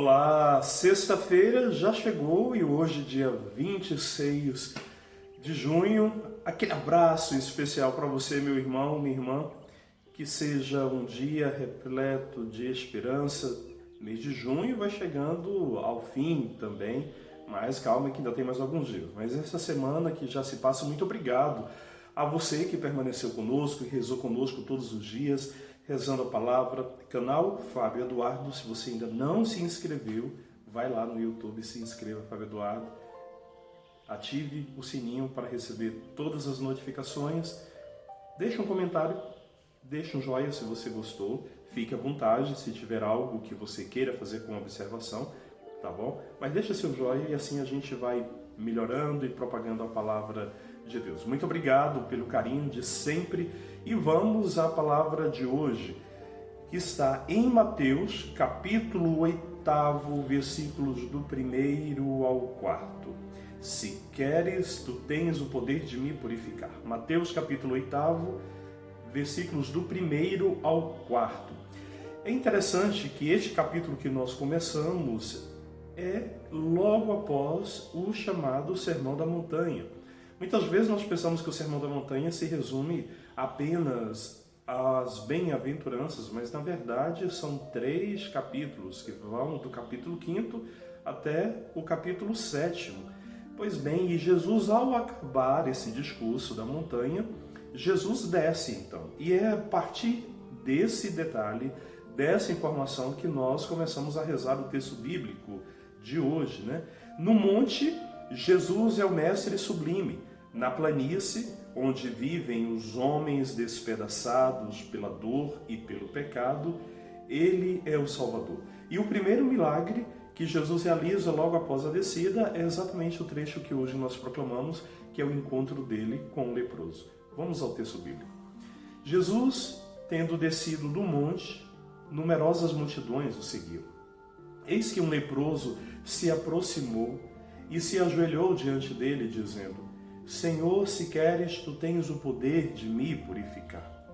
Olá, sexta-feira já chegou e hoje, dia 26 de junho, aquele abraço especial para você, meu irmão, minha irmã, que seja um dia repleto de esperança. Mês de junho vai chegando ao fim também, mas calma que ainda tem mais alguns dias. Mas essa semana que já se passa, muito obrigado a você que permaneceu conosco e rezou conosco todos os dias, rezando a palavra. Canal Fábio Eduardo, se você ainda não se inscreveu, vai lá no YouTube e se inscreva, Fábio Eduardo. Ative o sininho para receber todas as notificações. Deixe um comentário, deixe um joinha se você gostou. Fique à vontade se tiver algo que você queira fazer com observação, tá bom? Mas deixa seu joinha e assim a gente vai melhorando e propagando a palavra de Deus. Muito obrigado pelo carinho de sempre e vamos à palavra de hoje, que está em Mateus, capítulo 8, versículos do 1º ao 4. Se queres, tu tens o poder de me purificar. Mateus, capítulo 8, versículos do 1º ao 4. É interessante que este capítulo que nós começamos é logo após o chamado Sermão da Montanha. Muitas vezes nós pensamos que o Sermão da Montanha se resume apenas às bem-aventuranças, mas na verdade são 3 capítulos que vão do capítulo 5º até o capítulo 7º. Pois bem, e Jesus, ao acabar esse discurso da montanha, Jesus desce então. E é a partir desse detalhe, dessa informação, que nós começamos a rezar o texto bíblico de hoje, né? No monte, Jesus é o mestre sublime. Na planície, onde vivem os homens despedaçados pela dor e pelo pecado, ele é o Salvador. E o primeiro milagre que Jesus realiza logo após a descida é exatamente o trecho que hoje nós proclamamos, que é o encontro dele com o leproso. Vamos ao texto bíblico. Jesus, tendo descido do monte, numerosas multidões o seguiam. Eis que um leproso se aproximou e se ajoelhou diante dele, dizendo: Senhor, se queres, tu tens o poder de me purificar.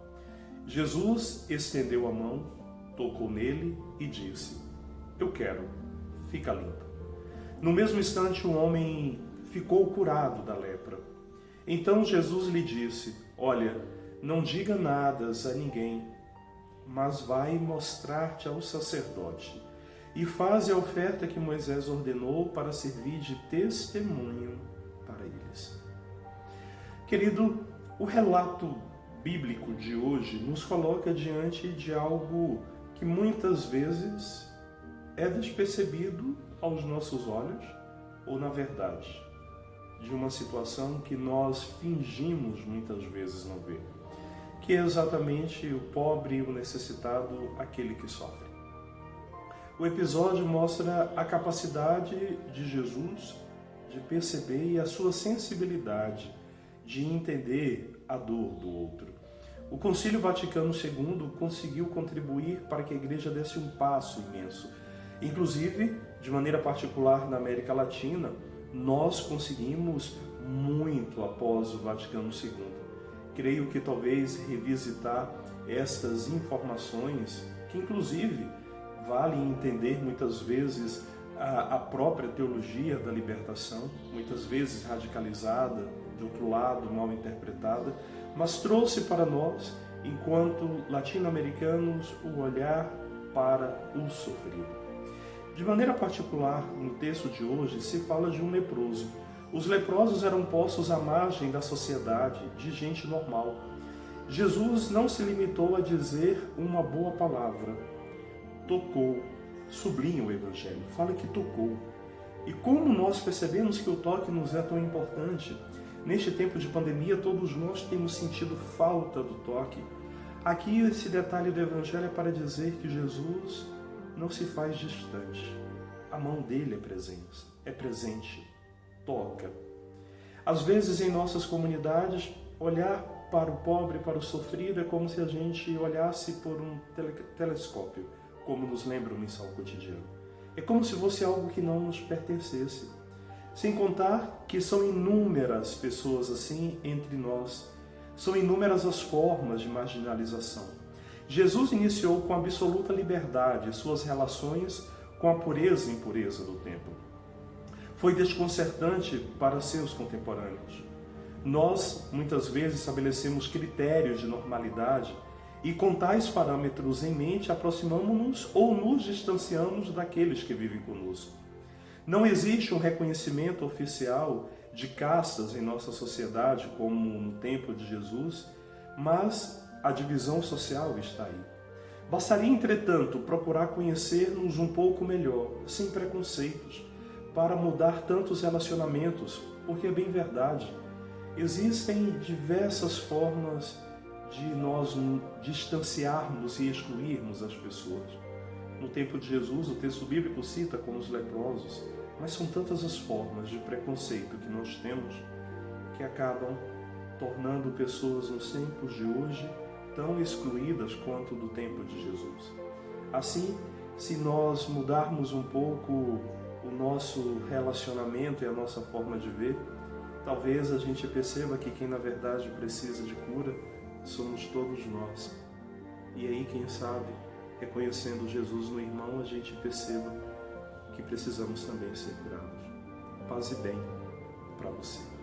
Jesus estendeu a mão, tocou nele e disse: Eu quero, fica limpo. No mesmo instante, o homem ficou curado da lepra. Então Jesus lhe disse: Olha, não diga nada a ninguém, mas vai mostrar-te ao sacerdote e faze a oferta que Moisés ordenou para servir de testemunho para eles. Querido, o relato bíblico de hoje nos coloca diante de algo que muitas vezes é despercebido aos nossos olhos, ou na verdade, de uma situação que nós fingimos muitas vezes não ver, que é exatamente o pobre e o necessitado, aquele que sofre. O episódio mostra a capacidade de Jesus de perceber e a sua sensibilidade de entender a dor do outro. O Concílio Vaticano II conseguiu contribuir para que a Igreja desse um passo imenso. Inclusive, de maneira particular na América Latina, nós conseguimos muito após o Vaticano II. Creio que talvez revisitar estas informações, que inclusive vale entender muitas vezes a própria teologia da libertação, muitas vezes radicalizada, de outro lado, mal interpretada, mas trouxe para nós, enquanto latino-americanos, o olhar para o sofrido. De maneira particular, no texto de hoje, se fala de um leproso. Os leprosos eram postos à margem da sociedade, de gente normal. Jesus não se limitou a dizer uma boa palavra. Tocou. Sublinha o Evangelho. Fala que tocou. E como nós percebemos que o toque nos é tão importante? Neste tempo de pandemia, todos nós temos sentido falta do toque. Aqui, esse detalhe do Evangelho é para dizer que Jesus não se faz distante. A mão dele é presente, toca. Às vezes, em nossas comunidades, olhar para o pobre, para o sofrido, é como se a gente olhasse por um telescópio, como nos lembra o Missal Cotidiano. É como se fosse algo que não nos pertencesse. Sem contar que são inúmeras pessoas assim entre nós. São inúmeras as formas de marginalização. Jesus iniciou com absoluta liberdade suas relações com a pureza e impureza do templo. Foi desconcertante para seus contemporâneos. Nós, muitas vezes, estabelecemos critérios de normalidade e, com tais parâmetros em mente, aproximamos-nos ou nos distanciamos daqueles que vivem conosco. Não existe um reconhecimento oficial de castas em nossa sociedade, como no tempo de Jesus, mas a divisão social está aí. Bastaria, entretanto, procurar conhecer-nos um pouco melhor, sem preconceitos, para mudar tantos relacionamentos, porque é bem verdade. Existem diversas formas de nós distanciarmos e excluirmos as pessoas. No tempo de Jesus, o texto bíblico cita como os leprosos, mas são tantas as formas de preconceito que nós temos que acabam tornando pessoas nos tempos de hoje tão excluídas quanto do tempo de Jesus. Assim, se nós mudarmos um pouco o nosso relacionamento e a nossa forma de ver, talvez a gente perceba que quem na verdade precisa de cura somos todos nós. E aí, quem sabe, reconhecendo Jesus no irmão, a gente perceba que precisamos também ser curados. Paz e bem para você.